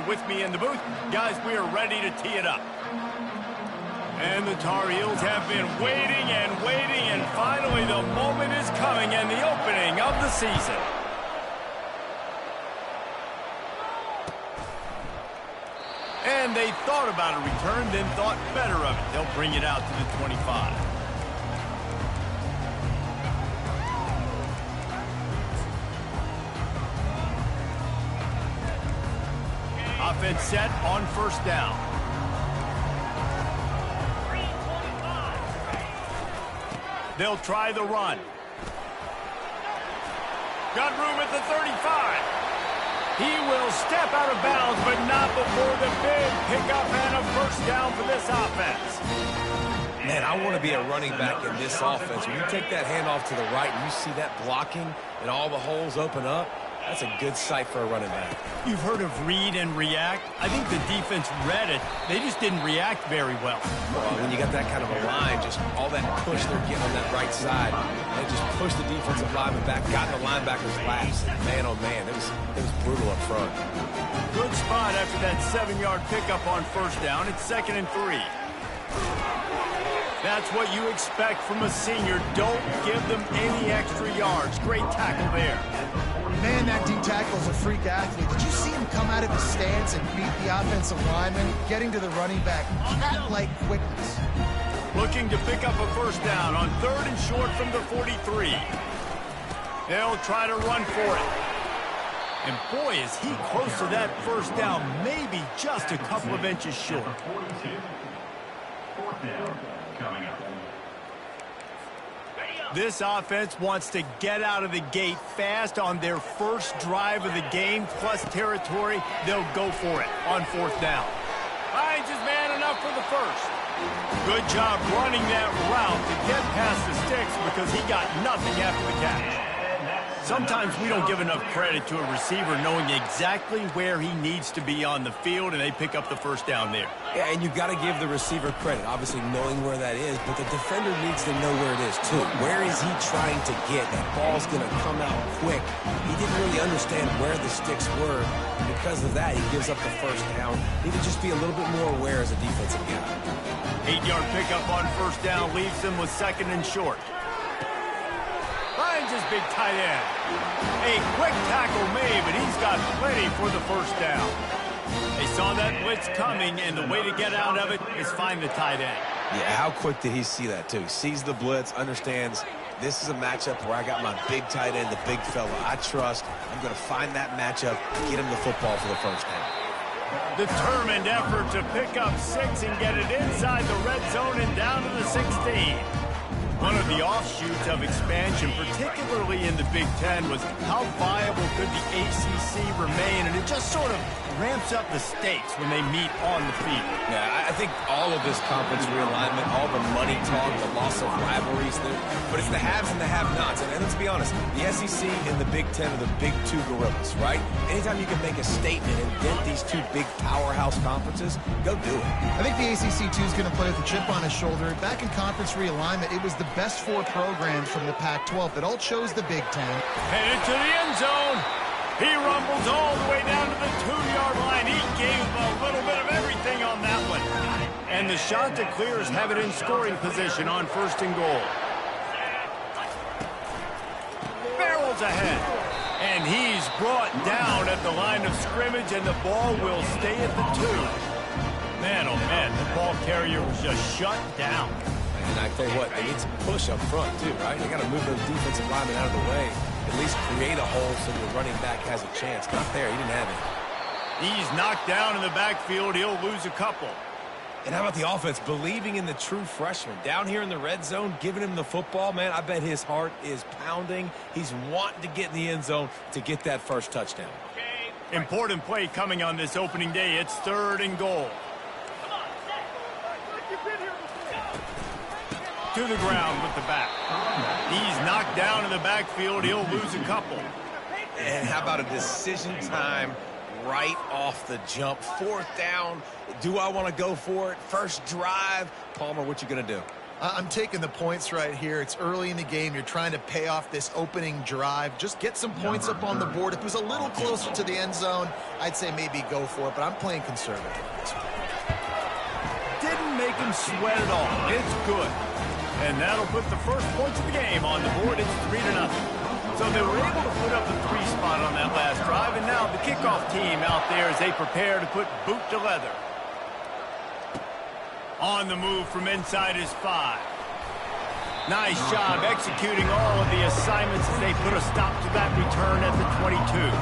with me in the booth. Guys, we are ready to tee it up. And the Tar Heels have been waiting and waiting, and finally the moment is coming and the opening of the season. And they thought about a return, then thought better of it. They'll bring it out to the 25. Offense set on first down. They'll try the run. Got room at the 35. He will step out of bounds, but not before the big pickup and a first down for this offense. Man, I want to be a running back in this offense. When you take that handoff to the right and you see that blocking and all the holes open up, that's a good sight for a running back. You've heard of read and react. I think the defense read it. They just didn't react very well. Well, when you got that kind of a line, just all that push they're getting on that right side, they just pushed the defensive lineman back, got in the linebacker's laps. Man, oh man, it was brutal up front. Good spot after that 7-yard pickup on first down. It's 2nd and 3. That's what you expect from a senior. Don't give them any extra yards. Great tackle there. Man, that D-tackle's a freak athlete. Did you see him come out of his stance and beat the offensive lineman, getting to the running back? Cat-like quickness. Looking to pick up a first down on 3rd and short from the 43. They'll try to run for it. And boy, is he close to that first down, maybe just a couple of inches short. 4th down coming up. This offense wants to get out of the gate fast on their first drive of the game, plus territory. They'll go for it on 4th down. Finds his man enough for the first. Good job running that route to get past the sticks because he got nothing after the catch. Sometimes we don't give enough credit to a receiver knowing exactly where he needs to be on the field, and they pick up the first down there. Yeah, and you've got to give the receiver credit, obviously knowing where that is, but the defender needs to know where it is too. Where is he trying to get? That ball's going to come out quick. He didn't really understand where the sticks were. Because of that, he gives up the first down. Need to just be a little bit more aware as a defensive guy. 8-yard pickup on first down leaves them with 2nd and short. Finds his big tight end. A quick tackle made, but he's got plenty for the first down. They saw that blitz coming, and the way to get out of it is find the tight end. Yeah, how quick did he see that, too? He sees the blitz, understands this is a matchup where I got my big tight end, the big fella I trust. I'm going to find that matchup, get him the football for the first down. Determined effort to pick up 6 and get it inside the red zone and down to the 16. One of the offshoots of expansion, particularly in the Big Ten, was how viable could the ACC remain, and it just sort of ramps up the stakes when they meet on the field. Yeah, I think all of this conference realignment, all the money talk, the loss of rivalries, but it's the haves and the have-nots. And let's be honest, the SEC and the Big Ten are the big two gorillas, right? Anytime you can make a statement and dent these two big powerhouse conferences, go do it. I think the ACC, too, is going to play with a chip on his shoulder. Back in conference realignment, it was the best 4 programs from the Pac-12 that all chose the Big Ten. Headed to the end zone. He rumbles all the way down to the 2-yard line. He gave a little bit of everything on that one. And the shot to clears have it in scoring position on 1st and goal. Barrels ahead. And he's brought down at the line of scrimmage, and the ball will stay at the 2. Man, oh man, the ball carrier was just shut down. And I tell you what, they need some push up front too, right? They got to move those defensive linemen out of the way. At least create a hole so the running back has a chance. Not there. He didn't have it. He's knocked down in the backfield. He'll lose a couple. And how about the offense believing in the true freshman? Down here in the red zone, giving him the football, man, I bet his heart is pounding. He's wanting to get in the end zone to get that first touchdown. Important play coming on this opening day. It's 3rd and goal. To the ground with the back. He's knocked down in the backfield. He'll lose a couple. And how about a decision time right off the jump? 4th down. Do I want to go for it? First drive. Palmer, what you going to do? I'm taking the points right here. It's early in the game. You're trying to pay off this opening drive. Just get some points up on the board. If it was a little closer to the end zone, I'd say maybe go for it, but I'm playing conservative on this one. Didn't make him sweat at all. It's good. And that'll put the first points of the game on the board. It's 3-0. So they were able to put up the 3 spot on that last drive, and now the kickoff team out there as they prepare to put boot to leather. On the move from inside his 5. Nice job executing all of the assignments as they put a stop to that return at the 22.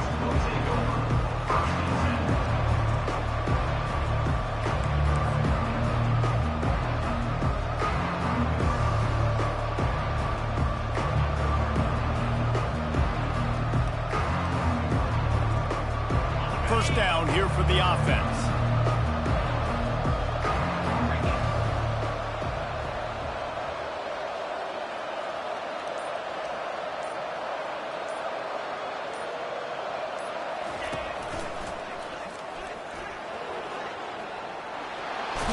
First down here for the offense.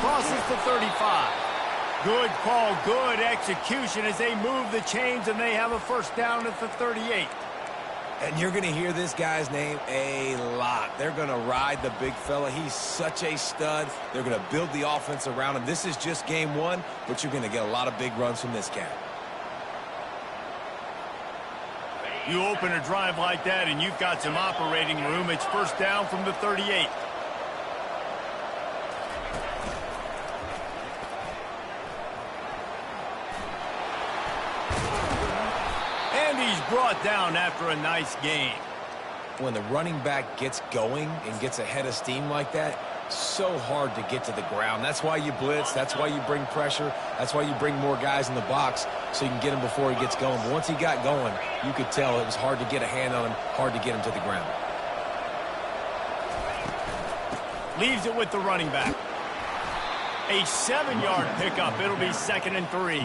Crosses the 35. Good call, good execution as they move the chains, and they have a first down at the 38. And you're going to hear this guy's name a lot. They're going to ride the big fella. He's such a stud. They're going to build the offense around him. This is just game one, but you're going to get a lot of big runs from this cat. You open a drive like that, and you've got some operating room. It's first down from the 38. And he's brought down after a nice gain. When the running back gets going and gets ahead of steam like that, so hard to get to the ground. That's why you blitz. That's why you bring pressure. That's why you bring more guys in the box so you can get him before he gets going. But once he got going, you could tell it was hard to get a hand on him, hard to get him to the ground. Leaves it with the running back. A 7-yard pickup. It'll be 2nd and 3.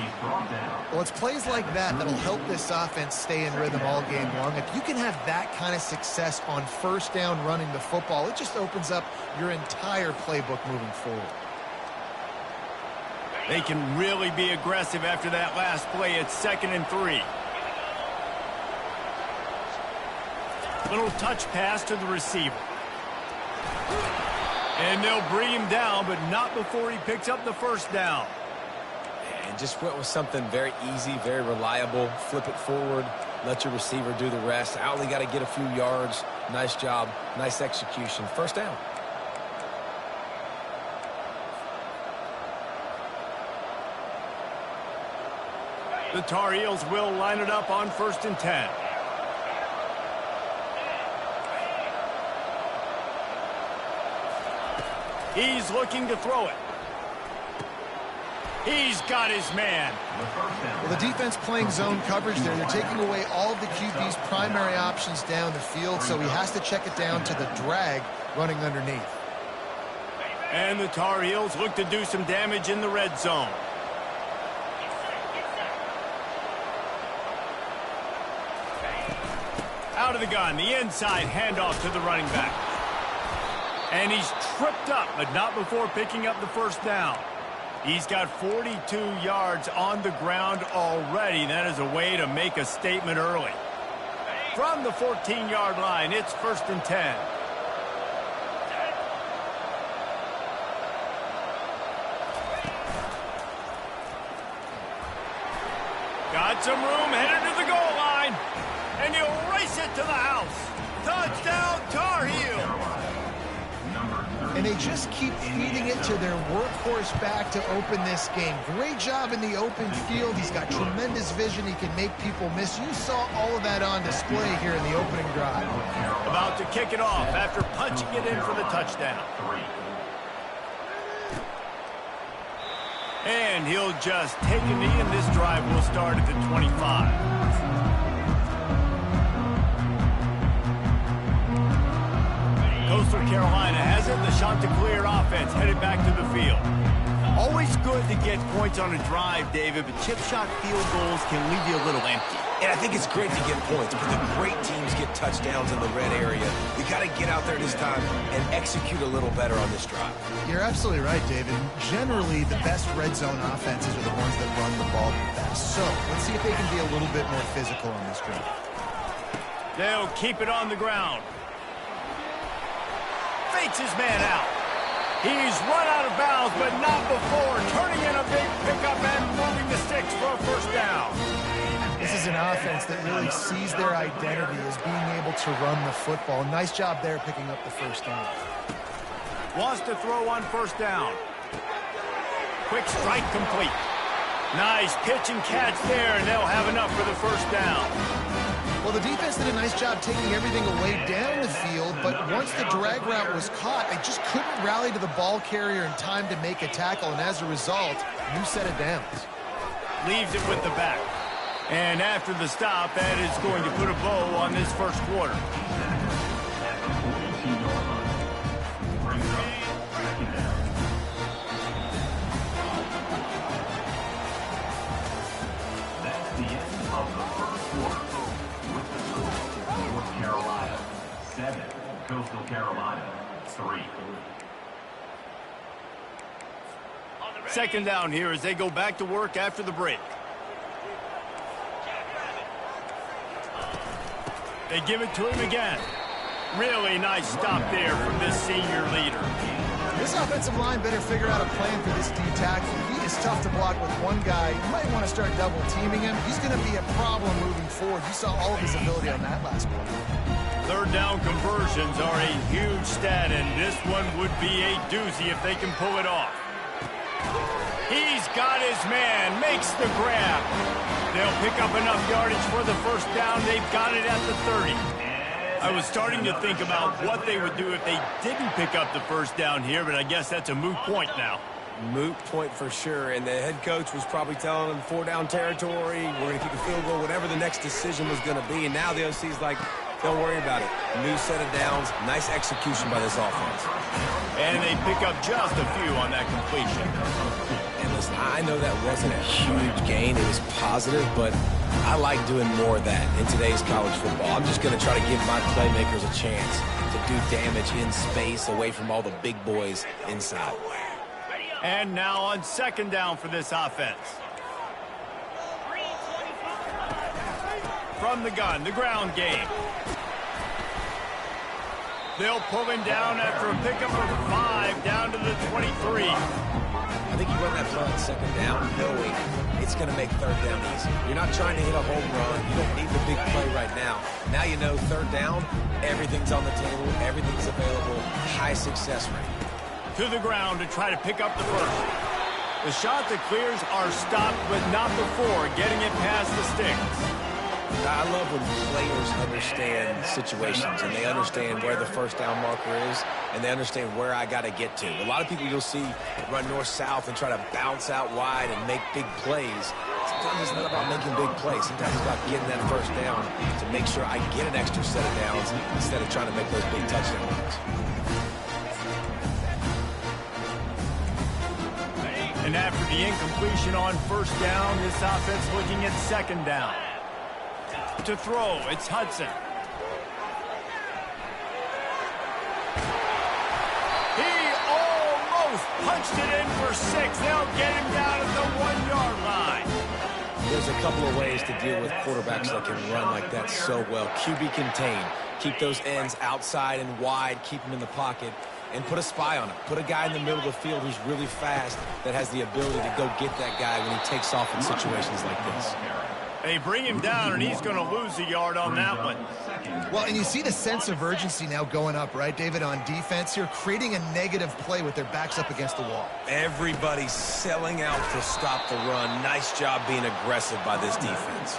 Well, it's plays like that that'll help this offense stay in rhythm all game long. If you can have that kind of success on first down running the football, it just opens up your entire playbook moving forward. They can really be aggressive after that last play. It's 2nd and 3. Little touch pass to the receiver. And they'll bring him down, but not before he picks up the first down. And just went with something very easy, very reliable. Flip it forward, let your receiver do the rest. I only got to get a few yards. Nice job, nice execution. First down. The Tar Heels will line it up on 1st and 10. He's looking to throw it. He's got his man. Well, the defense playing zone coverage there. They're taking away all of the QB's primary options down the field, so he has to check it down to the drag running underneath. And the Tar Heels look to do some damage in the red zone. Out of the gun, the inside handoff to the running back. And he's tripped up, but not before picking up the first down. He's got 42 yards on the ground already. That is a way to make a statement early. From the 14-yard line, it's 1st and 10. Got some room, headed to the goal line. And he'll race it to the house. Touchdown, Tar Heels. And they just keep feeding it to their workhorse back to open this game. Great job in the open field. He's got tremendous vision. He can make people miss. You saw all of that on display here in the opening drive. About to kick it off after punching it in for the touchdown. And he'll just take a knee, and this drive will start at the 25. Coastal Carolina has it. The Chanticleer offense headed back to the field. Always good to get points on a drive, David, but chip shot field goals can leave you a little empty. And I think it's great to get points, but the great teams get touchdowns in the red area. We got to get out there this time and execute a little better on this drive. You're absolutely right, David. Generally, the best red zone offenses are the ones that run the ball best. So let's see if they can be a little bit more physical on this drive. They'll keep it on the ground. Fakes his man out. He's run out of bounds, but not before turning in a big pickup and moving the sticks for a first down. This is an offense that really sees their identity as being able to run the football. Nice job there picking up the first down. Wants to throw on first down. Quick strike complete. Nice pitch and catch there, and they'll have enough for the first down. Well, the defense did a nice job taking everything away down the field, but once the drag route was caught, they just couldn't rally to the ball carrier in time to make a tackle, and as a result, new set of downs. Leaves it with the back. And after the stop, that is going to put a bow on this first quarter. That's the end of the first quarter. With the score, North Carolina 7, Coastal Carolina 3. Second down here as they go back to work after the break. They give it to him again. Really nice stop there from this senior leader. This offensive line better figure out a plan for this D tackle. He is tough to block with one guy. You might want to start double teaming him. He's going to be a problem moving forward. You saw all of his ability on that last one. Third down conversions are a huge stat, and this one would be a doozy if they can pull it off. He's got his man, makes the grab. They'll pick up enough yardage for the first down. They've got it at the 30. I was starting to think about what they would do if they didn't pick up the first down here, but I guess that's a moot point now. Moot point for sure, and the head coach was probably telling them 4-down territory, we're going to kick a field goal, whatever the next decision was going to be, and now the OC's like, don't worry about it. New set of downs, nice execution by this offense. And they pick up just a few on that completion. And listen, I know that wasn't a huge gain. It was positive, but I like doing more of that in today's college football. I'm just going to try to give my playmakers a chance to do damage in space away from all the big boys inside. And now on second down for this offense. From the gun, the ground game. They'll pull him down after a pickup of 5 down to the 23. I think you run that play on second down knowing it's going to make third down easy. You're not trying to hit a home run. You don't need the big play right now. Now you know third down, everything's on the table, everything's available, high success rate. To the ground to try to pick up the first. The Chanticleers are stopped, but not before getting it past the sticks. I love when players understand situations and they understand where the first down marker is and they understand where I got to get to. A lot of people you'll see run north-south and try to bounce out wide and make big plays. Sometimes it's not about making big plays. Sometimes it's about getting that first down to make sure I get an extra set of downs instead of trying to make those big touchdown runs. And after the incompletion on first down, this offense looking at second down. To throw, it's Hudson. He almost punched it in for 6. They'll get him down at the 1-yard line. There's a couple of ways to deal with quarterbacks that can run like that so well. QB contain. Keep those ends outside and wide. Keep them in the pocket. And put a spy on him. Put a guy in the middle of the field who's really fast that has the ability to go get that guy when he takes off in situations like this. They bring him down, and he's going to lose a yard on that one. Well, and you see the sense of urgency now going up, right, David, on defense here, creating a negative play with their backs up against the wall. Everybody's selling out to stop the run. Nice job being aggressive by this defense.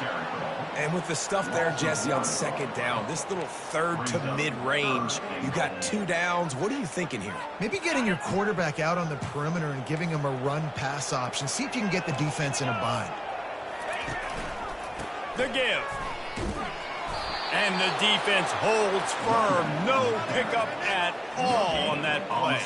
And with the stuff there, Jesse, on second down, this little third to mid-range, you got 2 downs. What are you thinking here? Maybe getting your quarterback out on the perimeter and giving him a run-pass option. See if you can get the defense in a bind. The give. And the defense holds firm. No pickup at all on that play.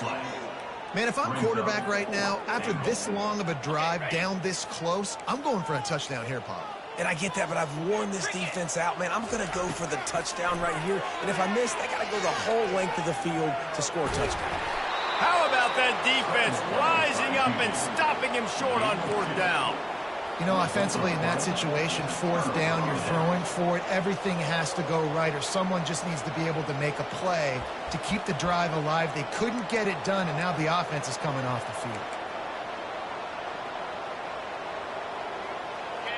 Man, if I'm quarterback right now, after this long of a drive down this close, I'm going for a touchdown here, Paul. And I get that, but I've worn this defense out, man. I'm going to go for the touchdown right here. And if I miss, they got to go the whole length of the field to score a touchdown. How about that defense rising up and stopping him short on 4th down? You know, offensively in that situation, 4th down, you're throwing for it. Everything has to go right, or someone just needs to be able to make a play to keep the drive alive. They couldn't get it done, and now the offense is coming off the field.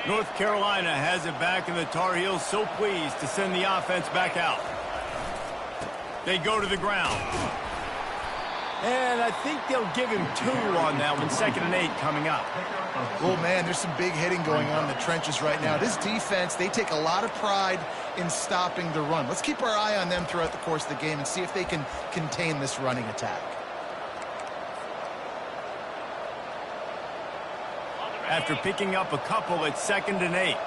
North Carolina has it back, and the Tar Heels so pleased to send the offense back out. They go to the ground. And I think they'll give him 2 on that one. 2nd and 8 coming up. Oh, man, there's some big hitting going on in the trenches right now. This defense, they take a lot of pride in stopping the run. Let's keep our eye on them throughout the course of the game and see if they can contain this running attack. After picking up a couple, it's 2nd and 8.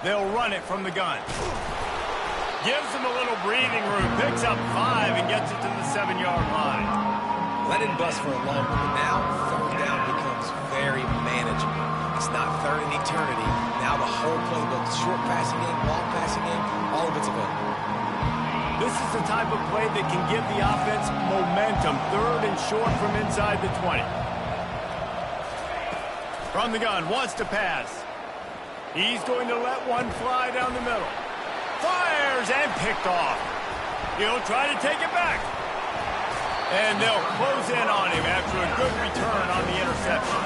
They'll run it from the gun. Gives him a little breathing room, picks up 5 and gets it to the 7-yard line. Let it bust for a long one, but now 3rd down becomes very manageable. It's not 3rd and eternity. Now the whole playbook, short passing game, long passing game, all of it's available. This is the type of play that can give the offense momentum. 3rd and short from inside the 20. From the gun, wants to pass. He's going to let one fly down the middle. Fires and picked off. He'll try to take it back. And they'll close in on him after a good return on the interception.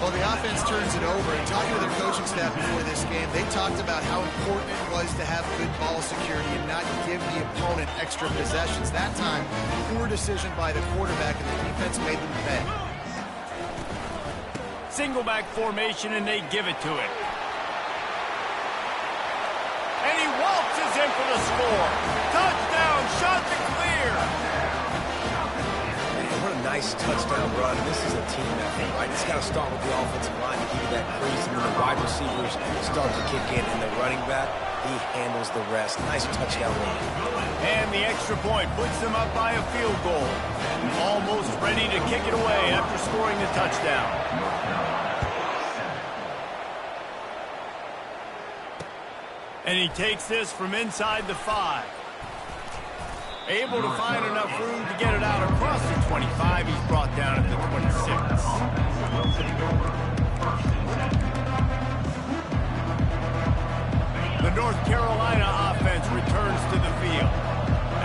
Well, the offense turns it over. And talking to their coaching staff before this game, they talked about how important it was to have good ball security and not give the opponent extra possessions. That time, poor decision by the quarterback, and the defense made them pay. Single back formation, and they give it to him. And he waltzes in for the score. Touchdown, shot to clear. Man, what a nice touchdown run. This is a team effort, right? It's got to start with the offensive line to give you that crease, and then the wide receivers start to kick in, and the running back, he handles the rest. Nice touchdown run. And the extra point puts them up by a field goal. Almost ready to kick it away after scoring the touchdown. And he takes this from inside the 5. Able to find enough room to get it out across the 25. He's brought down at the 26. The North Carolina offense returns to the field.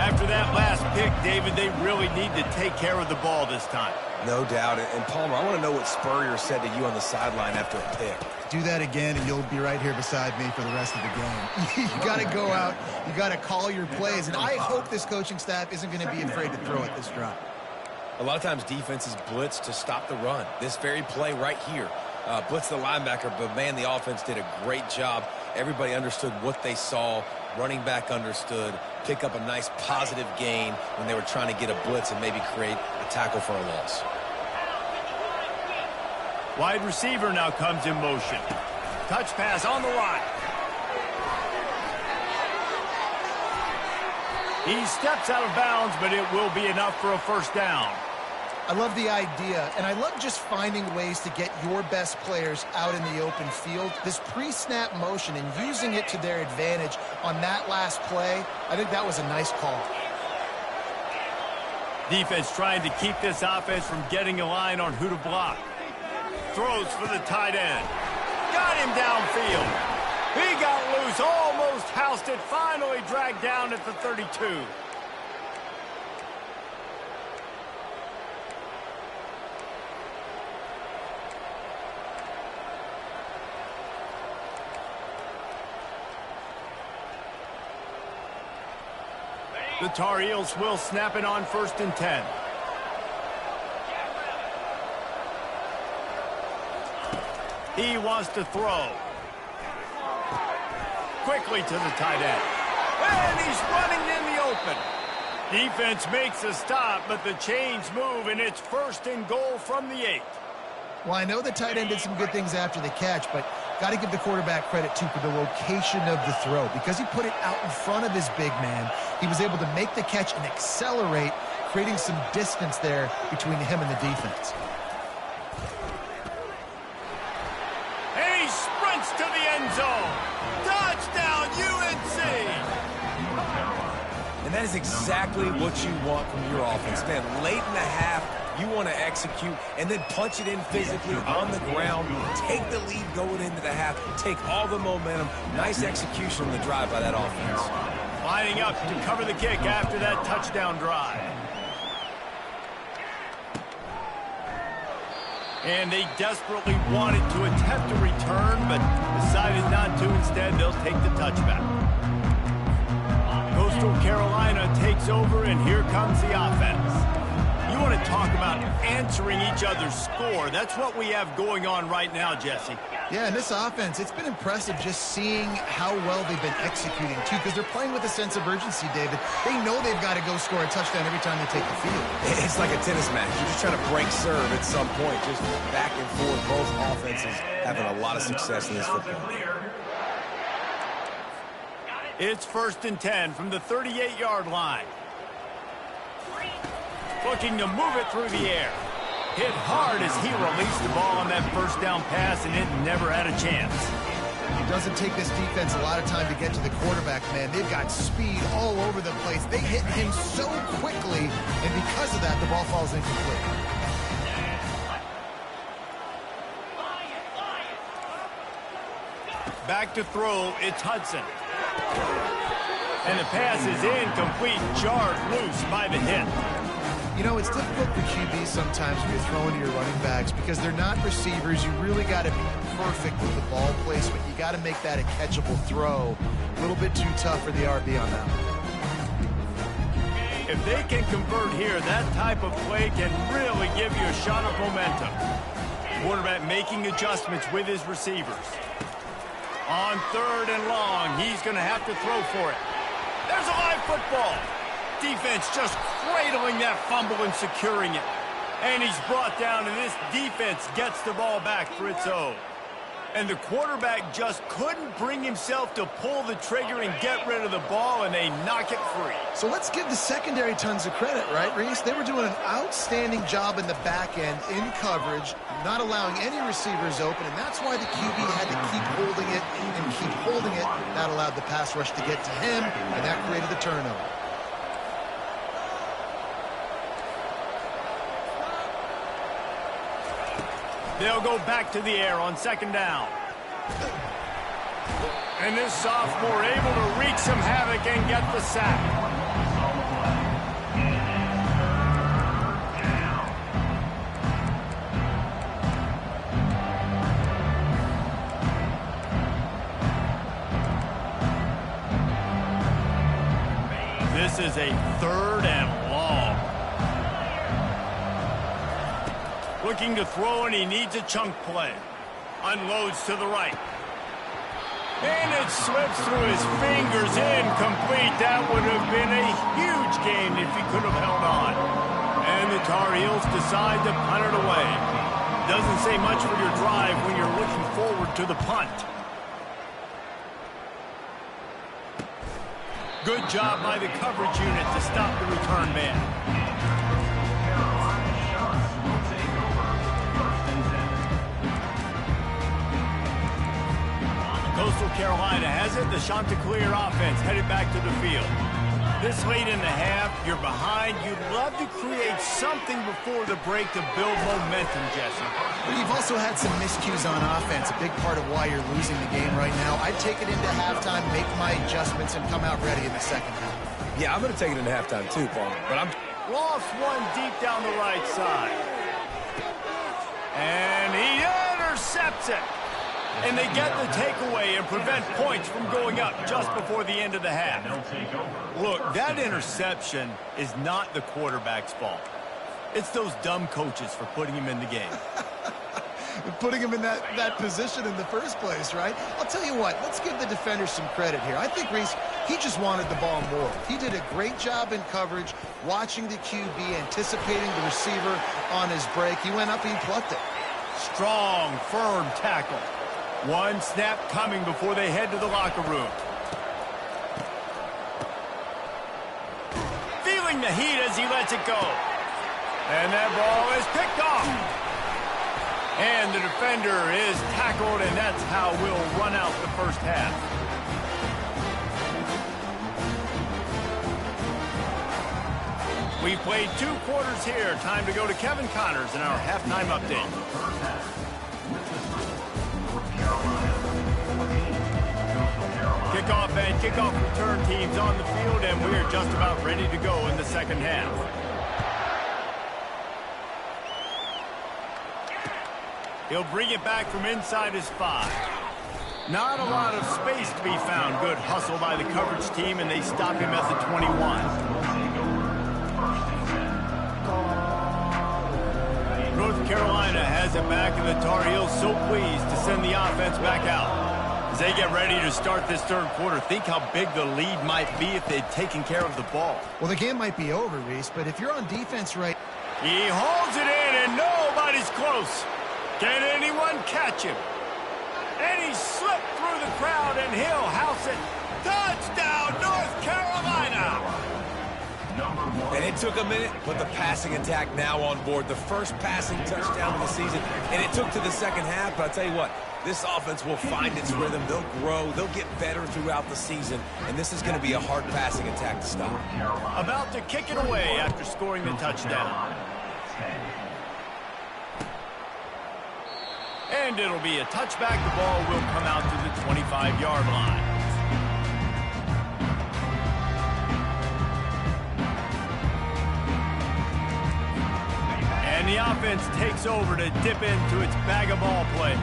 After that last pick, David, they really need to take care of the ball this time. No doubt. And Palmer, I want to know what Spurrier said to you on the sideline after a pick. Do that again, and you'll be right here beside me for the rest of the game. You got to go out. You got to call your plays, and I hope this coaching staff isn't going to be afraid to throw it this drive. A lot of times defenses blitz to stop the run. This very play right here, blitz the linebacker, but man, the offense did a great job. Everybody understood what they saw. Running back understood. Pick up a nice positive gain when they were trying to get a blitz and maybe create a tackle for a loss. Wide receiver now comes in motion. Touch pass on the line. He steps out of bounds, but it will be enough for a 1st down. I love the idea, and I love just finding ways to get your best players out in the open field. This pre-snap motion and using it to their advantage on that last play, I think that was a nice call. Defense trying to keep this offense from getting a line on who to block. Throws for the tight end. Got him downfield. He got loose, almost housed it, finally dragged down at the 32. The Tar Heels will snap it on 1st and 10. He wants to throw. Quickly to the tight end. And he's running in the open. Defense makes a stop, but the chains move, and it's 1st and goal from the 8. Well, I know the tight end did some good things after the catch, but got to give the quarterback credit, too, for the location of the throw. Because he put it out in front of his big man, he was able to make the catch and accelerate, creating some distance there between him and the defense. And he sprints to the end zone. Touchdown, UNC! And that is exactly what you want from your offense. Man, late in the half, you want to execute and then punch it in physically on the ground, take the lead going into the half, take all the momentum. Nice execution on the drive by that offense. Lining up to cover the kick after that touchdown drive. And they desperately wanted to attempt a return, but decided not to. Instead, they'll take the touchback. Coastal Carolina takes over, and here comes the offense. You want to talk about answering each other's score. That's what we have going on right now, Jesse. Yeah, and this offense, it's been impressive just seeing how well they've been executing, too, because they're playing with a sense of urgency, David. They know they've got to go score a touchdown every time they take the field. It's like a tennis match. You're just trying to break serve at some point, just back and forth. Both offenses having a lot of success in this football. It's 1st and 10 from the 38-yard line. Looking to move it through the air. Hit hard as he released the ball on that first down pass, and it never had a chance. It doesn't take this defense a lot of time to get to the quarterback, man. They've got speed all over the place. They hit him so quickly, and because of that, the ball falls incomplete. Back to throw, it's Hudson. And the pass is incomplete, jarred loose by the hit. You know, it's difficult for QBs sometimes when you're throwing to your running backs because they're not receivers. You really got to be perfect with the ball placement. You got to make that a catchable throw. A little bit too tough for the RB on that one. If they can convert here, that type of play can really give you a shot of momentum. Quarterback making adjustments with his receivers. On 3rd and long, he's going to have to throw for it. There's a live football. Defense just cradling that fumble and securing it. And he's brought down, and this defense gets the ball back for its own. And the quarterback just couldn't bring himself to pull the trigger and get rid of the ball, and they knock it free. So let's give the secondary tons of credit, right, Reese? They were doing an outstanding job in the back end, in coverage, not allowing any receivers open, and that's why the QB had to keep holding it and keep holding it. That allowed the pass rush to get to him, and that created the turnover. They'll go back to the air on 2nd down. And this sophomore able to wreak some havoc and get the sack. This is a 3rd and long. Looking to throw, and he needs a chunk play. Unloads to the right. And it slips through his fingers, incomplete. That would have been a huge gain if he could have held on. And the Tar Heels decide to punt it away. Doesn't say much for your drive when you're looking forward to the punt. Good job by the coverage unit to stop the return man. Coastal Carolina has it. The Chanticleer offense headed back to the field. This late in the half, you're behind. You'd love to create something before the break to build momentum, Jesse. But you've also had some miscues on offense, a big part of why you're losing the game right now. I'd take it into halftime, make my adjustments, and come out ready in the second half. Yeah, I'm going to take it into halftime too, Paul. But I'm Lost one deep down the right side. And he intercepts it. And they get the takeaway and prevent points from going up just before the end of the half. Look, that interception is not the quarterback's fault. It's those dumb coaches for putting him in the game. Putting him in that position in the first place, right? I'll tell you what, let's give the defender some credit here. I think, Reese, he just wanted the ball more. He did a great job in coverage, watching the QB, anticipating the receiver on his break. He went up and he plucked it. Strong, firm tackle. One snap coming before they head to the locker room. Feeling the heat as he lets it go. And that ball is picked off. And the defender is tackled, and that's how we'll run out the first half. We've played 2 quarters here. Time to go to Kevin Connors in our halftime update. Kickoff and kickoff return teams on the field, and we are just about ready to go in the second half. He'll bring it back from inside his 5. Not a lot of space to be found. Good hustle by the coverage team, and they stop him at the 21. North Carolina has it back, and the Tar Heels so pleased to send the offense back out. As they get ready to start this third quarter, think how big the lead might be if they'd taken care of the ball. Well, the game might be over, Reese, but if you're on defense right... He holds it in, and nobody's close. Can anyone catch him? And he slipped through the crowd, and he'll house it. Touchdown, North Carolina! And it took a minute, but the passing attack now on board. The first passing touchdown of the season, and it took to the second half, but I'll tell you what, this offense will find its rhythm. They'll grow. They'll get better throughout the season, and this is going to be a hard passing attack to stop. About to kick it away after scoring the touchdown. And it'll be a touchback. The ball will come out to the 25-yard line. And the offense takes over to dip into its bag of ball plays.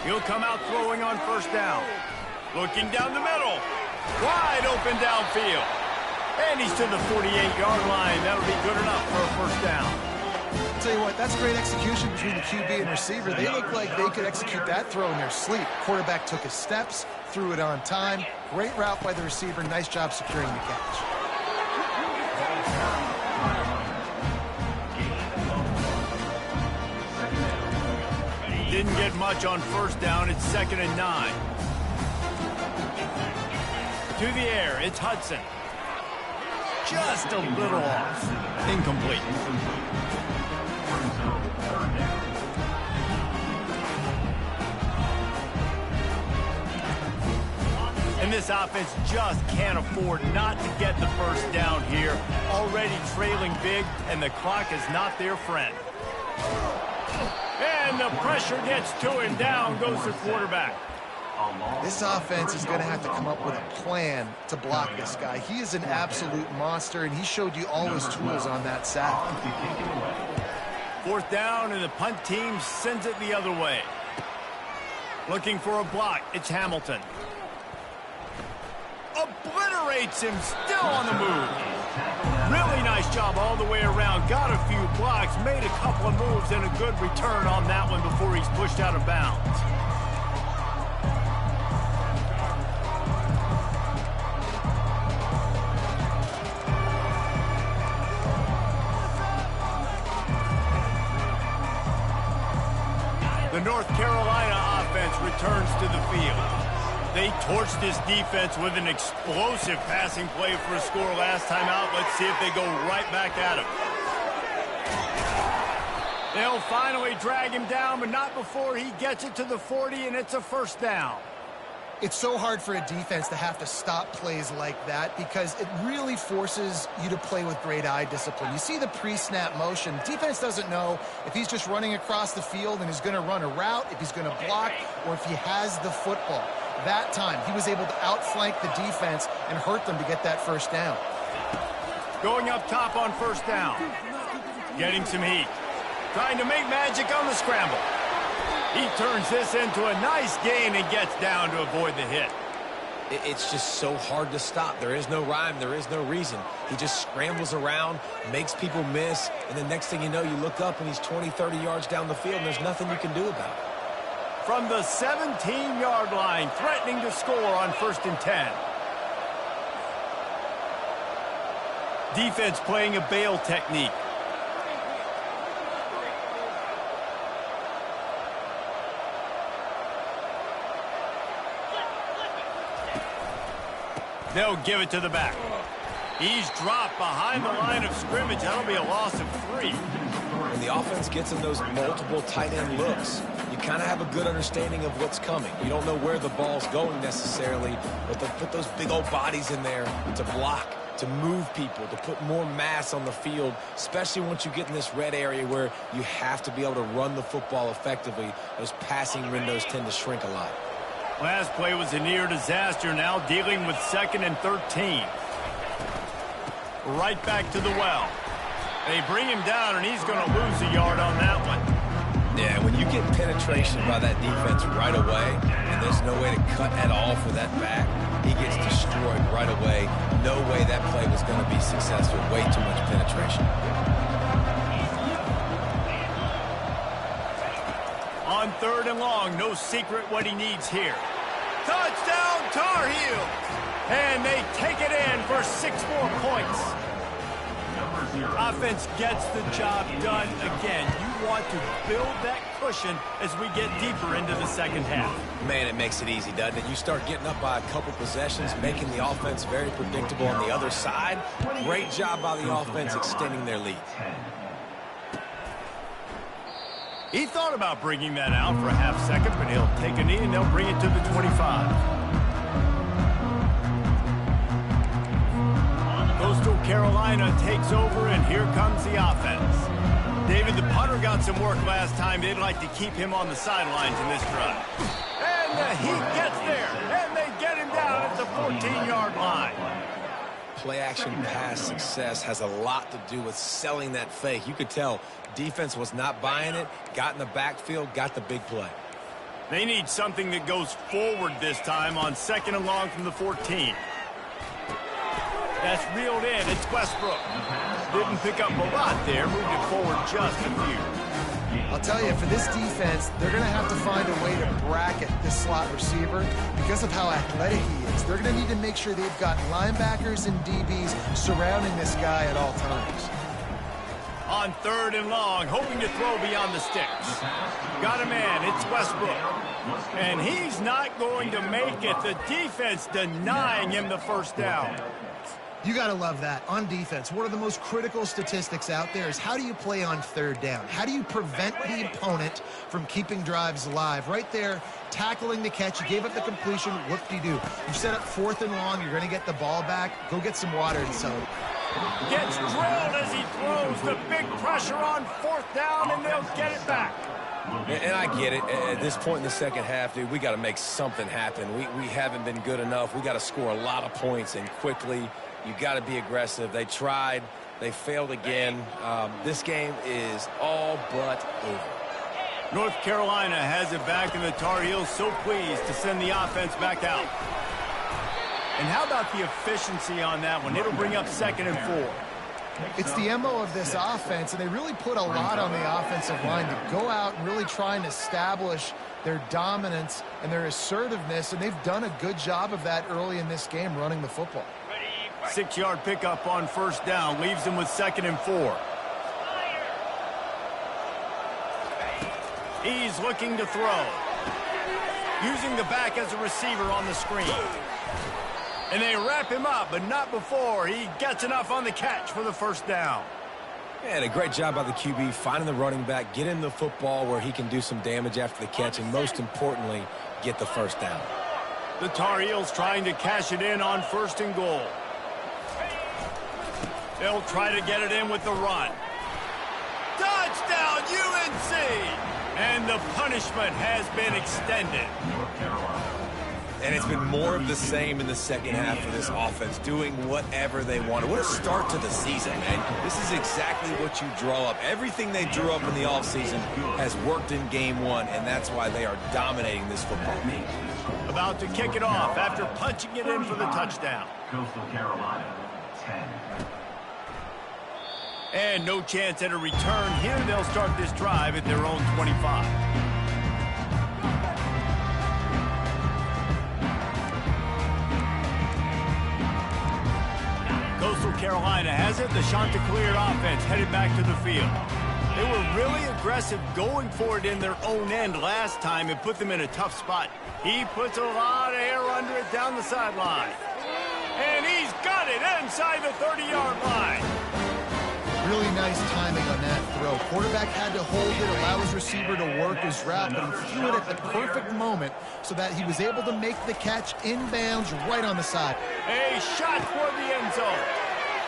He'll come out throwing on first down. Looking down the middle. Wide open downfield. And he's to the 48-yard line. That'll be good enough for a first down. I'll tell you what, that's great execution between the QB and receiver. They look like they could execute that throw in their sleep. Quarterback took his steps, threw it on time. Great route by the receiver. Nice job securing the catch. Didn't get much on first down. It's 2nd and 9. To the air, it's Hudson. Just a little off. Incomplete. And this offense just can't afford not to get the first down here. Already trailing big, and the clock is not their friend. And the pressure gets to him. Down goes the quarterback. This offense is going to have to come up with a plan to block this guy. He is an absolute monster, and he showed you all his tools on that sack. 4th down, and the punt team sends it the other way. Looking for a block. It's Hamilton. Obliterates him, still on the move. Really nice job all the way around. Got a few blocks, made a couple of moves, and a good return on that one before he's pushed out of bounds. The North Carolina offense returns to the field. They torched this defense with an explosive passing play for a score last time out. Let's see if they go right back at him. They'll finally drag him down, but not before he gets it to the 40, and it's a first down. It's so hard for a defense to have to stop plays like that because it really forces you to play with great eye discipline. You see the pre-snap motion. Defense doesn't know if he's just running across the field and is going to run a route, if he's going to block, or if he has the football. That time, he was able to outflank the defense and hurt them to get that first down. Going up top on first down. Getting some heat. Trying to make magic on the scramble. He turns this into a nice gain and gets down to avoid the hit. It's just so hard to stop. There is no rhyme. There is no reason. He just scrambles around, makes people miss, and the next thing you know, you look up and he's 20, 30 yards down the field, and there's nothing you can do about it. From the 17-yard line, threatening to score on 1st and 10. Defense playing a bail technique. They'll give it to the back. He's dropped behind the line of scrimmage. That'll be a loss of 3. When the offense gets in those multiple tight end looks, you kind of have a good understanding of what's coming. You don't know where the ball's going necessarily, but they'll put those big old bodies in there to block, to move people, to put more mass on the field, especially once you get in this red area where you have to be able to run the football effectively. Those passing windows tend to shrink a lot. Last play was a near disaster, now dealing with 2nd and 13. Right back to the well. They bring him down, and he's going to lose a yard on that one. Yeah, when you get penetration by that defense right away, and there's no way to cut at all for that back, he gets destroyed right away. No way that play was going to be successful. Way too much penetration. On 3rd and long, no secret what he needs here. Touchdown, Tar Heels! And they take it in for 6 more points. Offense gets the job done again. You want to build that cushion as we get deeper into the second half. Man, it makes it easy, doesn't it? You start getting up by a couple possessions, making the offense very predictable on the other side. Great job by the offense extending their lead. He thought about bringing that out for a half second, but he'll take a knee and they'll bring it to the 25. Coastal Carolina takes over, and here comes the offense. David, the punter got some work last time. They'd like to keep him on the sidelines in this drive. And he gets there, and they get him down at the 14-yard line. Play-action pass success has a lot to do with selling that fake. You could tell defense was not buying it, got in the backfield, got the big play. They need something that goes forward this time on 2nd and long from the 14. That's reeled in. It's Westbrook. Didn't pick up a lot there. Moved it forward just a few. I'll tell you, for this defense, they're going to have to find a way to bracket this slot receiver because of how athletic he is. They're going to need to make sure they've got linebackers and DBs surrounding this guy at all times. On 3rd and long, hoping to throw beyond the sticks. Got a man. It's Westbrook. And he's not going to make it. The defense denying him the first down. You got to love that. On defense, one of the most critical statistics out there is how do you play on 3rd down? How do you prevent the opponent from keeping drives alive? Right there, tackling the catch. You gave up the completion. Whoop-de-doo. You set up 4th and long. You're going to get the ball back. Go get some water and so. Gets drilled as he throws. The big pressure on 4th down, and they'll get it back. And I get it. At this point in the second half, dude, we got to make something happen. We haven't been good enough. We got to score a lot of points and quickly. You got to be aggressive. They tried. They failed again. This game is all but over. North Carolina has it back, and the Tar Heels so pleased to send the offense back out. And how about the efficiency on that one? It'll bring up 2nd and 4. It's the MO of this offense, and they really put a lot on the offensive line to go out and really try and establish their dominance and their assertiveness, and they've done a good job of that early in this game running the football. 6-yard pickup on 1st down. Leaves them with 2nd and 4. He's looking to throw. Using the back as a receiver on the screen. And they wrap him up, but not before he gets enough on the catch for the 1st down. And a great job by the QB finding the running back, get him the football where he can do some damage after the catch, and most importantly, get the 1st down. The Tar Heels trying to cash it in on 1st and goal. They'll try to get it in with the run. Touchdown, UNC! And the punishment has been extended. And it's been more of the same in the second half of this offense, doing whatever they want. What a start to the season, man. This is exactly what you draw up. Everything they drew up in the offseason has worked in game 1, and that's why they are dominating this football game. About to kick it off after punching it in for the touchdown. Coastal Carolina, 10. And no chance at a return here. They'll start this drive at their own 25. Coastal Carolina has it. The Chanticleer offense headed back to the field. They were really aggressive going for it in their own end last time and put them in a tough spot. He puts a lot of air under it down the sideline. And he's got it inside the 30-yard line. Really nice timing on that throw. Quarterback had to hold it, allow his receiver to work his route, but he threw it at the perfect moment so that he was able to make the catch inbounds right on the side. A shot toward the end zone.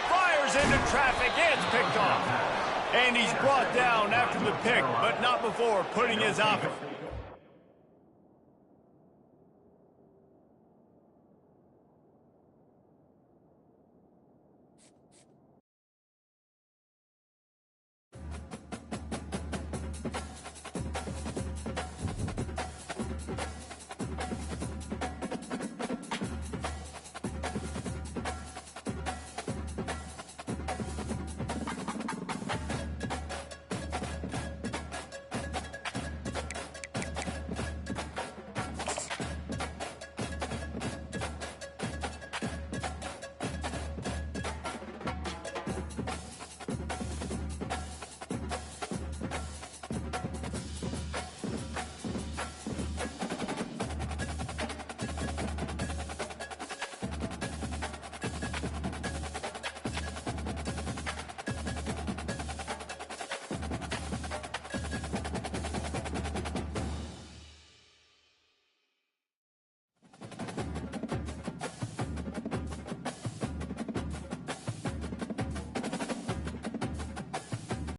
Fires into traffic. It's picked off. And he's brought down after the pick, but not before putting his